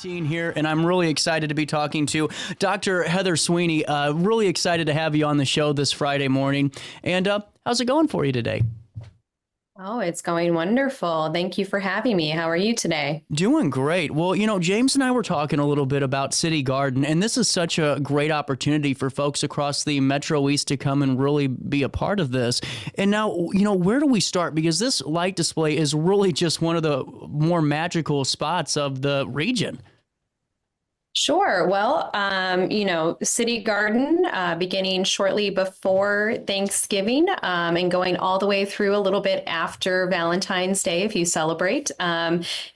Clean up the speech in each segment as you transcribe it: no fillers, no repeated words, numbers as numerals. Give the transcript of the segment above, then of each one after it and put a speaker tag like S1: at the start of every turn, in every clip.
S1: Here, and I'm really excited to be talking to Dr. Heather Sweeney. Really excited to have you on the show this Friday morning. And how's it going for you today?
S2: Oh, it's going wonderful. Thank you for having me. How are you today?
S1: Doing great. Well, James and I were talking a little bit about Citygarden, and this is such a great opportunity for folks across the Metro East to come and really be a part of this. And now, where do we start? Because this light display is really just one of the more magical spots of the region.
S2: Sure. Well, Citygarden, beginning shortly before Thanksgiving, and going all the way through a little bit after Valentine's Day, if you celebrate,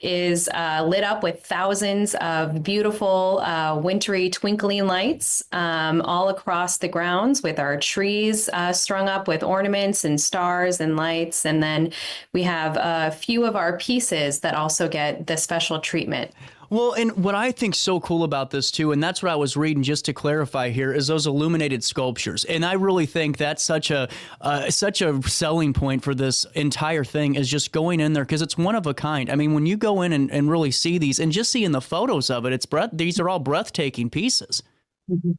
S2: is lit up with thousands of beautiful, wintry twinkling lights all across the grounds, with our trees strung up with ornaments and stars and lights. And then we have a few of our pieces that also get the special treatment.
S1: Well, and what I think so cool about this too, and that's what I was reading just to clarify here, is those illuminated sculptures. And I really think that's such a selling point for this entire thing, is just going in there, because it's one of a kind. I mean, when you go in and really see these, and just seeing the photos of it, these are all breathtaking pieces.
S2: Mm-hmm.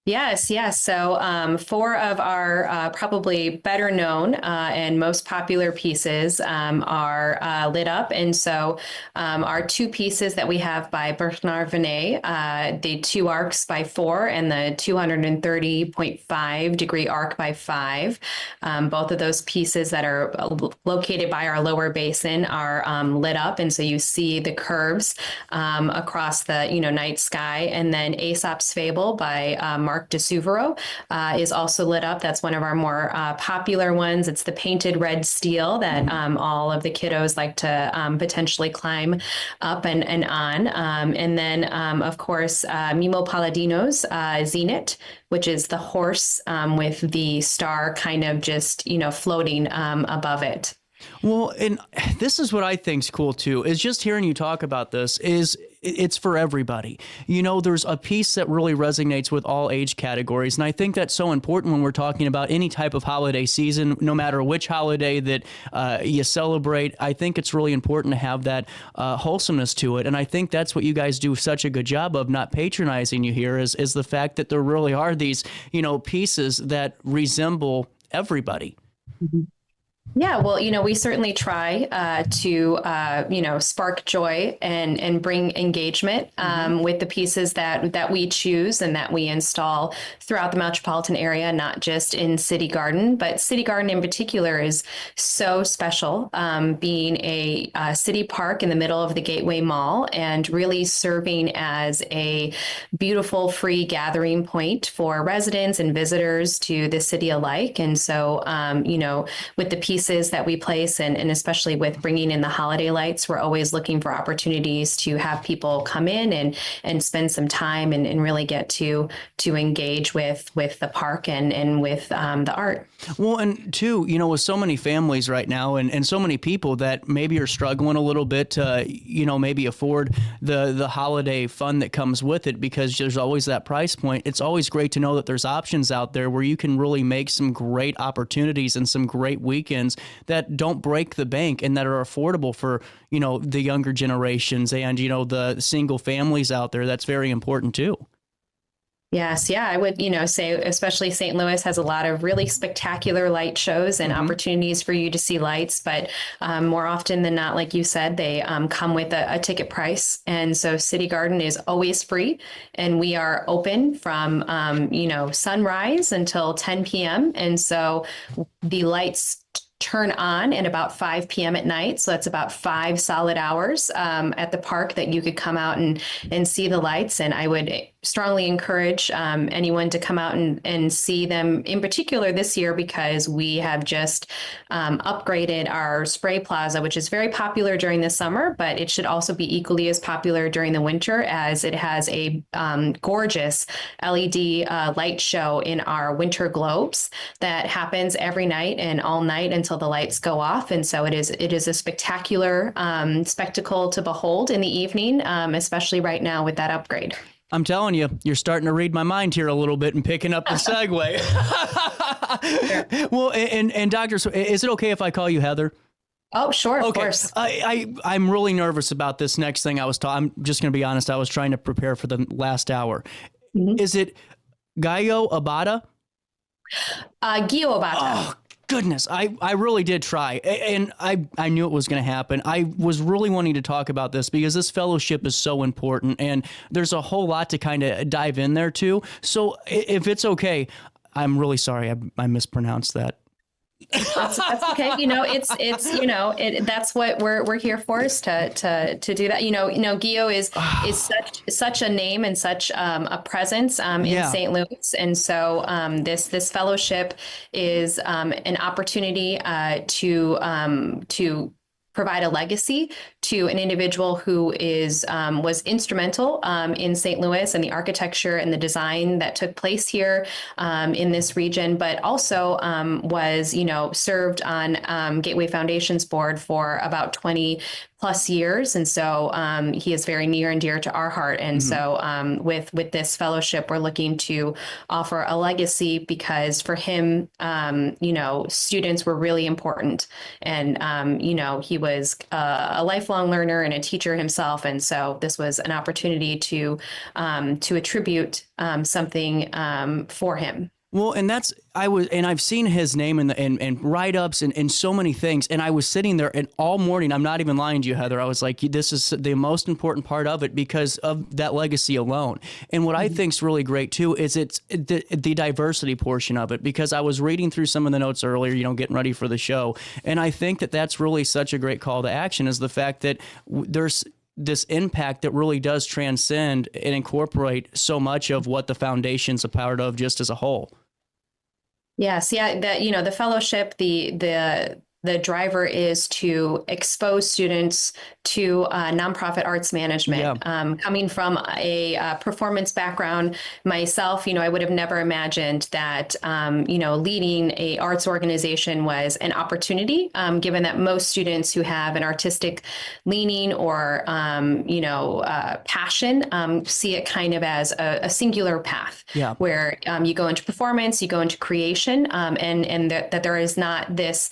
S2: Yes, yes. So four of our probably better known and most popular pieces are lit up. And so our two pieces that we have by Bernard Venet, the 2 arcs by 4 and the 230.5 degree arc by 5, both of those pieces that are located by our lower basin are lit up. And so you see the curves across the night sky. And then Aesop's Fable by Marc de Suvero is also lit up. That's one of our more popular ones. It's the painted red steel that all of the kiddos like to potentially climb up and on. And then, of course, Mimo Palladino's Zenith, which is the horse with the star kind of just, floating above it.
S1: Well, and this is what I think's cool too, is just hearing you talk about this. It's for everybody. There's a piece that really resonates with all age categories. And I think that's so important when we're talking about any type of holiday season, no matter which holiday that you celebrate. I think it's really important to have that wholesomeness to it. And I think that's what you guys do such a good job of, not patronizing you here, is the fact that there really are these, pieces that resemble everybody.
S2: Mm-hmm. Yeah, well, we certainly try to, spark joy and bring engagement with the pieces that we choose and that we install throughout the metropolitan area, not just in Citygarden. But Citygarden in particular is so special, being a city park in the middle of the Gateway Mall and really serving as a beautiful free gathering point for residents and visitors to the city alike. And so, with the pieces that we place, and especially with bringing in the holiday lights, we're always looking for opportunities to have people come in and spend some time and really get to engage with the park and with the art.
S1: Well, and too, with so many families right now and so many people that maybe are struggling a little bit to, maybe afford the holiday fun that comes with it, because there's always that price point. It's always great to know that there's options out there where you can really make some great opportunities and some great weekends that don't break the bank and that are affordable for, the younger generations and, the single families out there. That's very important too.
S2: Yes. Yeah. I would, say especially St. Louis has a lot of really spectacular light shows and opportunities for you to see lights. But more often than not, like you said, they come with a ticket price. And so Citygarden is always free. And we are open from, sunrise until 10 p.m. And so the lights turn on at about 5 p.m. at night. So that's about 5 solid hours at the park that you could come out and see the lights. And I would strongly encourage anyone to come out and see them, in particular this year, because we have just upgraded our spray plaza, which is very popular during the summer, but it should also be equally as popular during the winter, as it has a gorgeous LED light show in our winter globes that happens every night and all night until the lights go off. And so it is a spectacular spectacle to behold in the evening, especially right now with that upgrade.
S1: I'm telling you, you're starting to read my mind here a little bit and picking up the segue. Well, and Doctor, so is it okay if I call you Heather?
S2: Oh, sure, of
S1: Okay,
S2: course.
S1: I'm really nervous about this next thing I was I'm just going to be honest. I was trying to prepare for the last hour.
S2: Mhm.
S1: Is it Gaio Abada?
S2: Giobata.
S1: Oh goodness, I really did try, and I knew it was going to happen. I was really wanting to talk about this because this fellowship is so important, and there's a whole lot to kind of dive in there too. So if it's okay, I'm really sorry I mispronounced that.
S2: That's okay. You know, that's what we're here for, is to do that. Gio is such a name and such a presence in
S1: Yeah.
S2: St. Louis, and so this fellowship is an opportunity to provide a legacy to an individual who was instrumental in St. Louis and the architecture and the design that took place here in this region, but also was served on Gateway Foundation's board for about 20 plus years, and so he is very near and dear to our heart. And so with this fellowship, we're looking to offer a legacy because for him, students were really important, and he was a lifelong learner and a teacher himself, and so this was an opportunity to attribute something for him.
S1: Well, and I've seen his name in write-ups and so many things. And I was sitting there and all morning, I'm not even lying to you, Heather. I was like, this is the most important part of it because of that legacy alone. And what I think's really great too, is it's the diversity portion of it, because I was reading through some of the notes earlier, getting ready for the show. And I think that that's really such a great call to action, is the fact that there's this impact that really does transcend and incorporate so much of what the foundation's a part of just as a whole.
S2: Yes, yeah, the fellowship, the driver is to expose students to nonprofit arts management.
S1: Yeah.
S2: Coming from a performance background myself, I would have never imagined that, leading a arts organization was an opportunity, given that most students who have an artistic leaning or, passion, see it kind of as a singular path,
S1: Yeah.
S2: where you go into performance, you go into creation, and that there is not this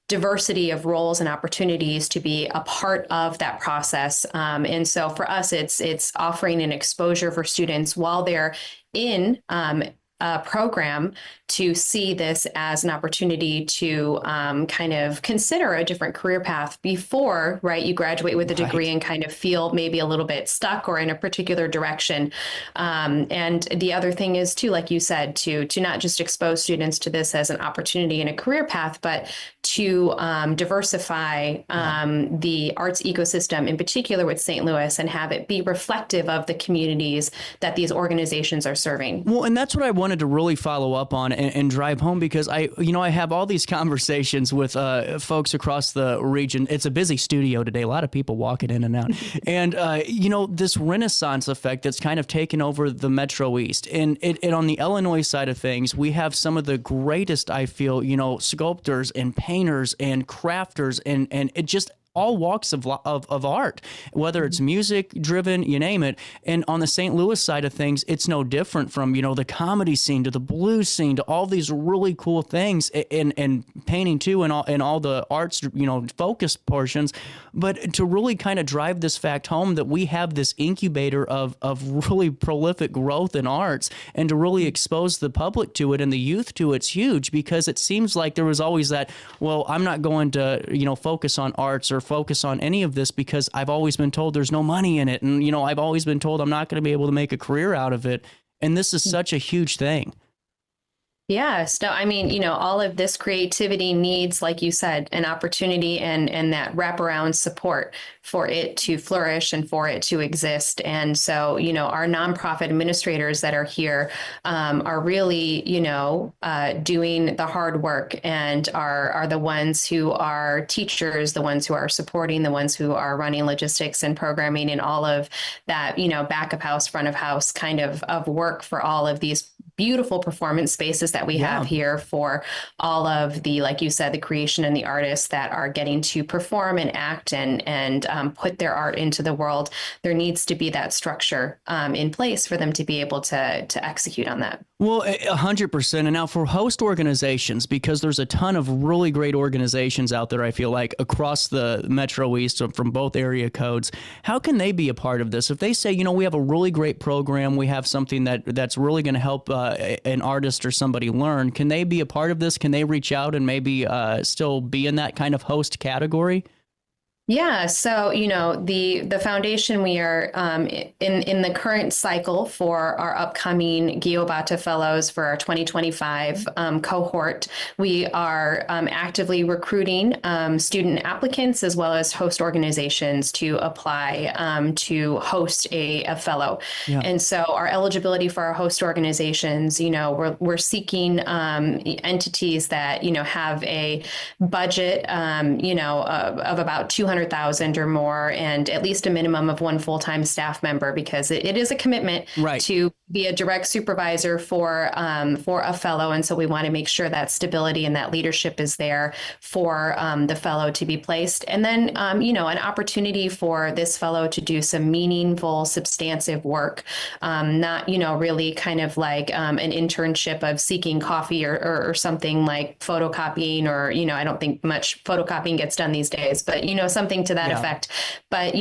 S2: diversity of roles and opportunities to be a part of that process. And so for us, it's offering an exposure for students while they're in a program to see this as an opportunity to kind of consider a different career path before, right, you graduate with a degree and kind of feel maybe a little bit stuck or in a particular direction. And the other thing is too, like you said, to not just expose students to this as an opportunity in a career path, but to diversify the arts ecosystem, in particular with St. Louis, and have it be reflective of the communities that these organizations are serving.
S1: Well, and that's what I wanted to really follow up on and drive home, because I have all these conversations with folks across the region. It's a busy studio today, a lot of people walking in and out, and this Renaissance effect that's kind of taken over the Metro East, and on the Illinois side of things, we have some of the greatest, I feel, sculptors and painters and crafters, and it just all walks of art, whether it's music driven, you name it. And on the St. Louis side of things, it's no different, from, the comedy scene to the blues scene to all these really cool things, and painting too, and all the arts, focused portions. But to really kind of drive this fact home that we have this incubator of really prolific growth in arts, and to really expose the public to it and the youth to it's huge, because it seems like there was always that, well, I'm not going to, focus on arts or focus on any of this because I've always been told there's no money in it. And, I've always been told I'm not going to be able to make a career out of it. And this is such a huge thing.
S2: Yes. No, I mean, all of this creativity needs, like you said, an opportunity and that wraparound support for it to flourish and for it to exist. And so, our nonprofit administrators that are here are really, doing the hard work, and are the ones who are teachers, the ones who are supporting, the ones who are running logistics and programming and all of that, back of house, front of house kind of work for all of these beautiful performance spaces that we have here for all of the, like you said, the creation and the artists that are getting to perform and act and put their art into the world. There needs to be that structure in place for them to be able to execute on that.
S1: Well, 100%. And now for host organizations, because there's a ton of really great organizations out there, I feel like, across the Metro East from both area codes, how can they be a part of this? If they say, we have a really great program, we have something that's really going to help an artist or somebody learn, can they be a part of this? Can they reach out and maybe still be in that kind of host category?
S2: Yeah, so the foundation, we are in the current cycle for our upcoming Giobata Fellows for our 2025 cohort. We are actively recruiting student applicants as well as host organizations to apply to host a fellow. Yeah. And so our eligibility for our host organizations, we're seeking entities that have a budget of about 200,000 or more, and at least a minimum of one full-time staff member, because it is a commitment to be a direct supervisor for a fellow. And so we want to make sure that stability and that leadership is there for the fellow to be placed. And then, an opportunity for this fellow to do some meaningful, substantive work, not, really kind of like an internship of seeking coffee or something like photocopying, or, I don't think much photocopying gets done these days, but, something to that effect. But,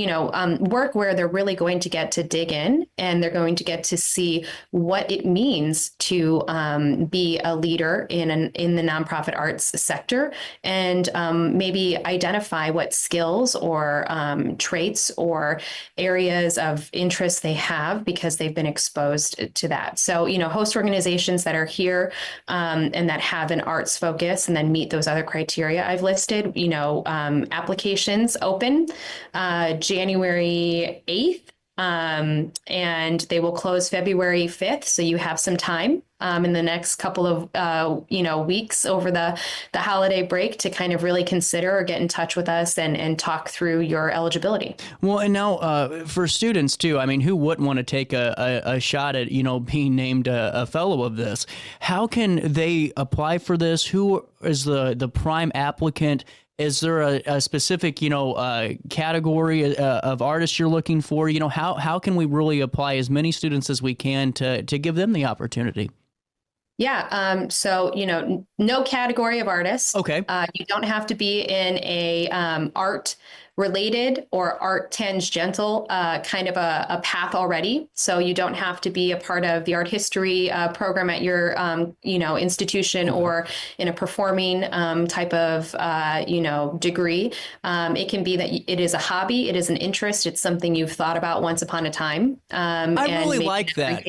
S2: work where they're really going to get to dig in, and they're going to get to see what it means to be a leader in the nonprofit arts sector, and maybe identify what skills or traits or areas of interest they have because they've been exposed to that. So, host organizations that are here and that have an arts focus and then meet those other criteria I've listed, applications open January 8th. And they will close February 5th. So you have some time in the next couple of, weeks over the holiday break to kind of really consider or get in touch with us and talk through your eligibility. Well,
S1: and now for students too, I mean, who wouldn't want to take a shot at, being named a fellow of this? How can they apply for this? Who is the prime applicant? Is there a specific, category of artists you're looking for? How can we really apply as many students as we can to give them the opportunity?
S2: Yeah. So, no category of artists.
S1: Okay.
S2: You don't have to be in a art related or art tangential kind of a path already. So you don't have to be a part of the art history program at your, institution or in a performing type of, degree. It can be that it is a hobby. It is an interest. It's something you've thought about once upon a time.
S1: I really like that.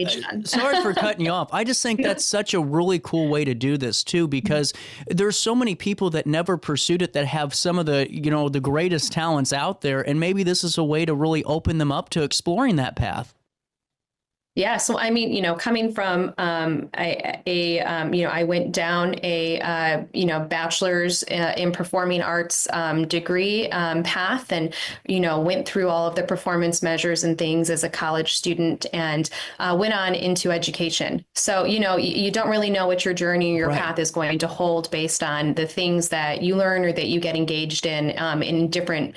S1: Sorry for cutting you off. I just think that's such a really cool way to do this too, because there's so many people that never pursued it that have some of the, the greatest talents out there, and maybe this is a way to really open them up to exploring that path.
S2: Yeah. So, I mean, coming from I went down a, bachelor's in performing arts degree path, and, went through all of the performance measures and things as a college student, and went on into education. So, you don't really know what your journey or your path is going to hold based on the things that you learn or that you get engaged in different,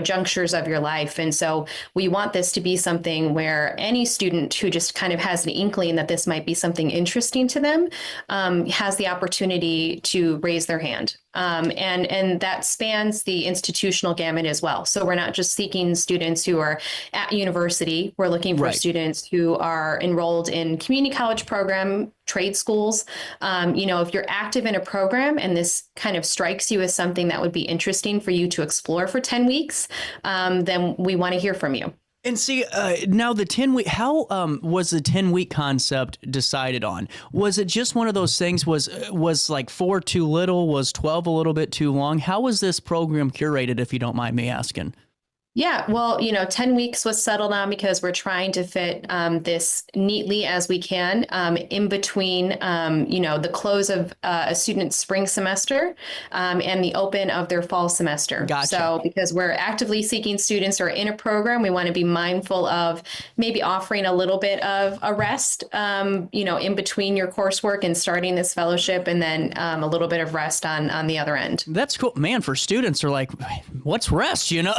S2: junctures of your life. And so we want this to be something where any student who just kind of has an inkling that this might be something interesting to them, has the opportunity to raise their hand. And that spans the institutional gamut as well. So we're not just seeking students who are at university. We're looking for students who are enrolled in community college program, trade schools. If you're active in a program and this kind of strikes you as something that would be interesting for you to explore for 10 weeks, then we want to hear from you.
S1: And see, now the 10-week, how was the 10-week concept decided on? Was it just one of those things, was like 4 too little, was 12 a little bit too long? How was this program curated, if you don't mind me asking?
S2: Yeah, well, 10 weeks was settled on because we're trying to fit this neatly as we can in between, the close of a student's spring semester and the open of their fall semester.
S1: Gotcha.
S2: So because we're actively seeking students who are in a program, we want to be mindful of maybe offering a little bit of a rest, in between your coursework and starting this fellowship, and then a little bit of rest on the other end.
S1: That's cool. Man, for students are like, what's rest,
S2: Yeah.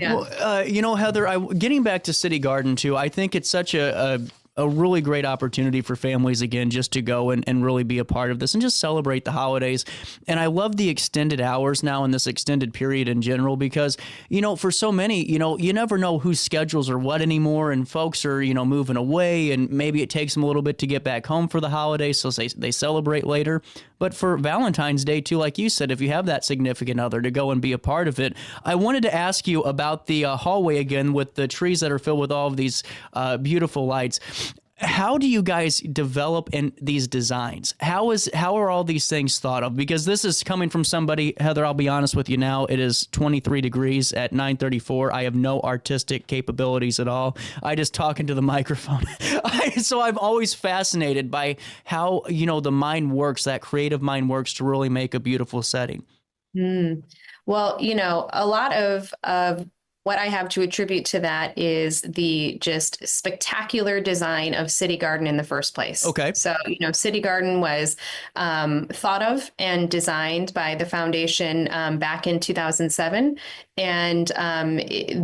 S1: Well, Heather, getting back to Citygarden too, I think it's such a a really great opportunity for families again, just to go and really be a part of this and just celebrate the holidays. And I love the extended hours now and this extended period in general, because, for so many, you never know whose schedules are what anymore. And folks are, moving away, and maybe it takes them a little bit to get back home for the holidays. So they celebrate later. But for Valentine's Day, too, like you said, if you have that significant other, to go and be a part of it. I wanted to ask you about the hallway again with the trees that are filled with all of these beautiful lights. How do you guys develop in these designs? How are all these things thought of? Because this is coming from somebody, Heather, I'll be honest with you now, it is 23 degrees at 9:34. I have no artistic capabilities at all. I just talk into the microphone. So I'm always fascinated by how, the mind works, that creative mind works to really make a beautiful setting.
S2: Well, a lot of what I have to attribute to that is the just spectacular design of Citygarden in the first place.
S1: Okay.
S2: So, Citygarden was thought of and designed by the foundation back in 2007. And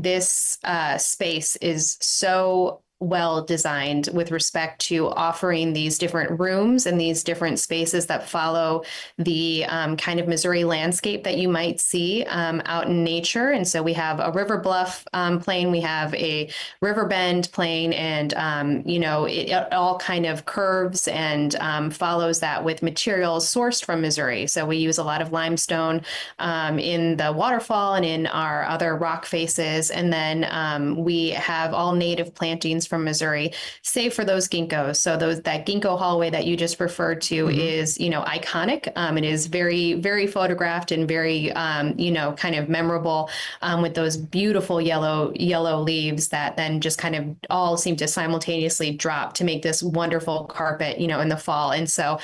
S2: this space is so well designed with respect to offering these different rooms and these different spaces that follow the kind of Missouri landscape that you might see out in nature. And so we have a river bluff plane, we have a river bend plane, and it all kind of curves and follows that with materials sourced from Missouri. So we use a lot of limestone in the waterfall and in our other rock faces, and then we have all native plantings from Missouri, save for those ginkgos. So that ginkgo hallway that you just referred to is, iconic. It is very, very photographed and very, kind of memorable with those beautiful yellow leaves that then just kind of all seem to simultaneously drop to make this wonderful carpet, in the fall. And so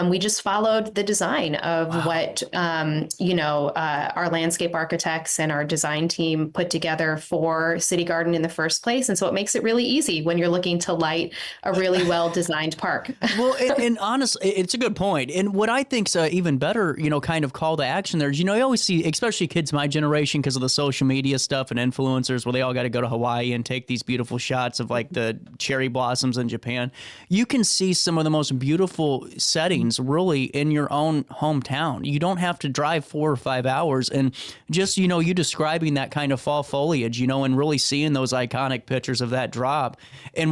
S2: we just followed the design of what, our landscape architects and our design team put together for Citygarden in the first place. And so it makes it really easy when you're looking to light a really well-designed park.
S1: Well, and honestly, it's a good point. And what I think's even better, kind of call to action there is, you always see, especially kids my generation, because of the social media stuff and influencers, where they all got to go to Hawaii and take these beautiful shots of like the cherry blossoms in Japan. You can see some of the most beautiful settings really in your own hometown. You don't have to drive 4 or 5 hours, and just, you describing that kind of fall foliage, and really seeing those iconic pictures of that drop. And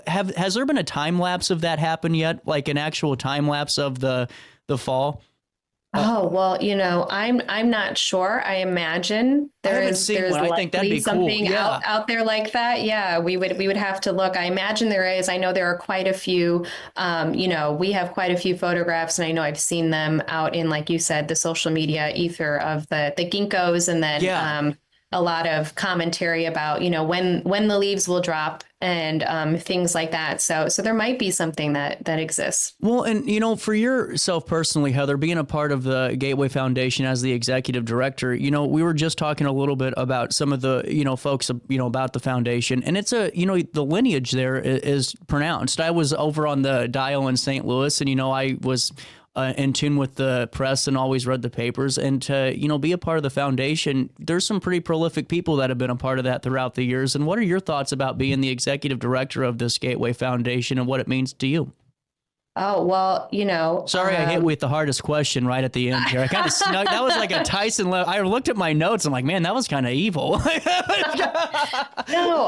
S1: has there been a time lapse of that happen yet? Like an actual time lapse of the fall?
S2: Oh, well, I'm not sure. I imagine there's
S1: one. I think that'd be
S2: something
S1: cool. Yeah.
S2: out there like that. Yeah, we would have to look. I imagine there is. I know there are quite a few, we have quite a few photographs, and I know I've seen them out in, like you said, the social media ether of the ginkgos, and then a lot of commentary about, when the leaves will drop and things like that. So there might be something that exists.
S1: Well, and, for yourself personally, Heather, being a part of the Gateway Foundation as the executive director, we were just talking a little bit about some of the, folks, about the foundation. And it's the lineage there is pronounced. I was over on the dial in St. Louis, and, I was in tune with the press and always read the papers, and to, be a part of the foundation. There's some pretty prolific people that have been a part of that throughout the years. And what are your thoughts about being the executive director of this Gateway Foundation and what it means to you?
S2: Oh, well,
S1: Sorry, I hit you with the hardest question right at the end here. I kind of snuck. That was like a Tyson. I looked at my notes. I'm like, man, that was kind of evil.
S2: No,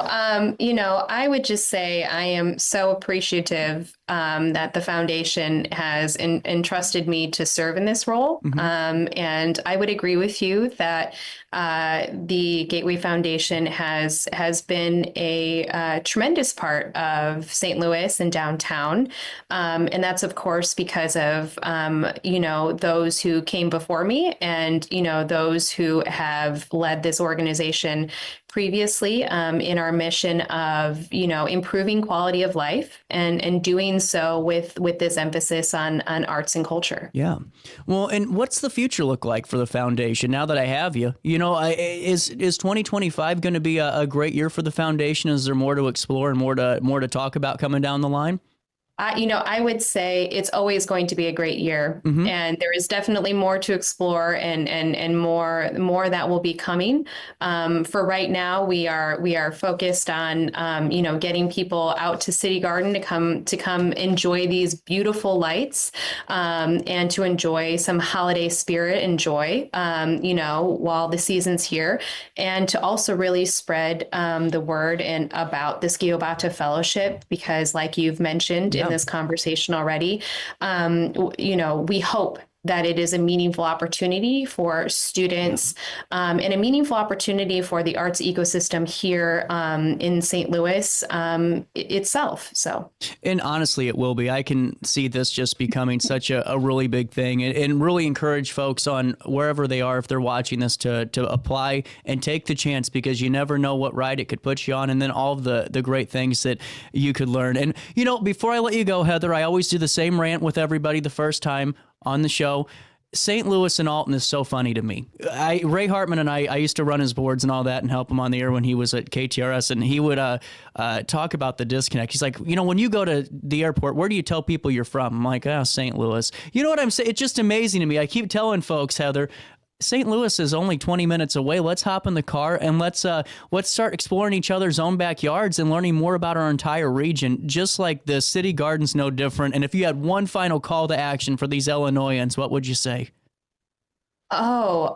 S2: I would just say I am so appreciative that the foundation has entrusted me to serve in this role. And I would agree with you that the Gateway Foundation has been a tremendous part of St. Louis and downtown. And that's, of course, because of, those who came before me and, those who have led this organization previously in our mission of, improving quality of life and doing so with this emphasis on arts and culture.
S1: Yeah. Well, and what's the future look like for the foundation now that I have you? Is 2025 going to be a great year for the foundation? Is there more to explore and more to talk about coming down the line?
S2: I would say it's always going to be a great year, and there is definitely more to explore, and more that will be coming. For right now, we are focused on getting people out to Citygarden to come enjoy these beautiful lights, and to enjoy some holiday spirit and joy, while the season's here, and to also really spread the word and about the Skiobata Fellowship, because like you've mentioned in this conversation already, we hope that it is a meaningful opportunity for students, and a meaningful opportunity for the arts ecosystem here in St. Louis itself. So,
S1: and honestly, it will be. I can see this just becoming such a really big thing, and really encourage folks on wherever they are, if they're watching this, to apply and take the chance, because you never know what ride it could put you on, and then all of the great things that you could learn. And, before I let you go, Heather, I always do the same rant with everybody the first time on the show. St. Louis and Alton is so funny to me. Ray Hartman and I used to run his boards and all that and help him on the air when he was at KTRS, and he would talk about the disconnect. He's like, when you go to the airport, where do you tell people you're from? I'm like, St. Louis. You know what I'm saying? It's just amazing to me. I keep telling folks, Heather, St. Louis is only 20 minutes away. Let's hop in the car and let's start exploring each other's own backyards and learning more about our entire region. Just like the City Garden's no different. And if you had one final call to action for these Illinoisans, what would you say?
S2: Oh,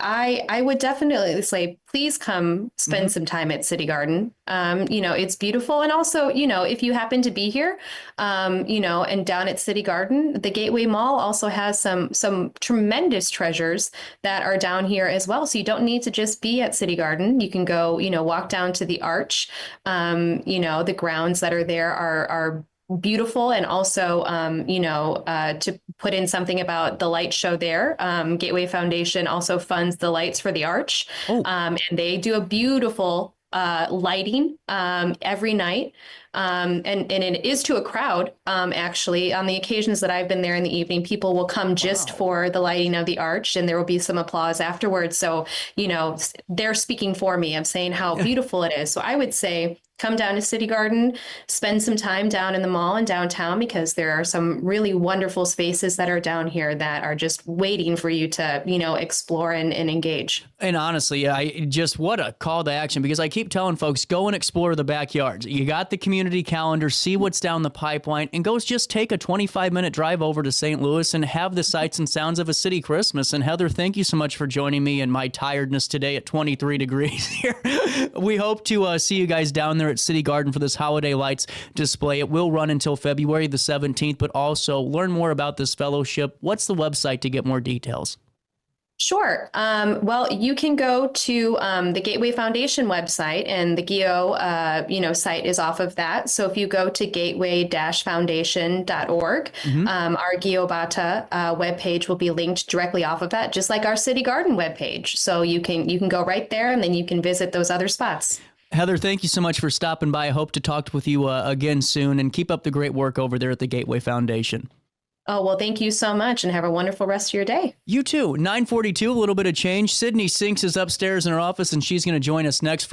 S2: I would definitely say, please come spend some time at Citygarden. It's beautiful. And also, if you happen to be here, and down at Citygarden, the Gateway Mall also has some tremendous treasures that are down here as well. So you don't need to just be at Citygarden. You can go, walk down to the Arch. The grounds that are there are beautiful. And also, to put in something about the light show there, Gateway Foundation also funds the lights for the Arch. And they do a beautiful lighting every night. And it is to a crowd. Actually, on the occasions that I've been there in the evening, people will come just for the lighting of the Arch, and there will be some applause afterwards. So, they're speaking for me. I'm saying how beautiful it is. So I would say, come down to Citygarden, spend some time down in the mall and downtown, because there are some really wonderful spaces that are down here that are just waiting for you to, explore and engage.
S1: And honestly, what a call to action, because I keep telling folks, go and explore the backyards. You got the community calendar, see what's down the pipeline, and go just take a 25-minute drive over to St. Louis and have the sights and sounds of a city Christmas. And Heather, thank you so much for joining me in my tiredness today at 23 degrees here. We hope to see you guys down there at Citygarden for this holiday lights display. It will run until February the 17th, but also learn more about this fellowship. What's the website to get more details?
S2: Sure. Well, you can go to the Gateway Foundation website, and the GEO, site is off of that. So if you go to gateway-foundation.org, our Giobata webpage will be linked directly off of that, just like our Citygarden webpage. So you can go right there, and then you can visit those other spots.
S1: Heather, thank you so much for stopping by. I hope to talk with you again soon, and keep up the great work over there at the Gateway Foundation.
S2: Oh, well, thank you so much, and have a wonderful rest of your day.
S1: You too. 9:42, a little bit of change. Sydney Sinks is upstairs in her office, and she's going to join us next for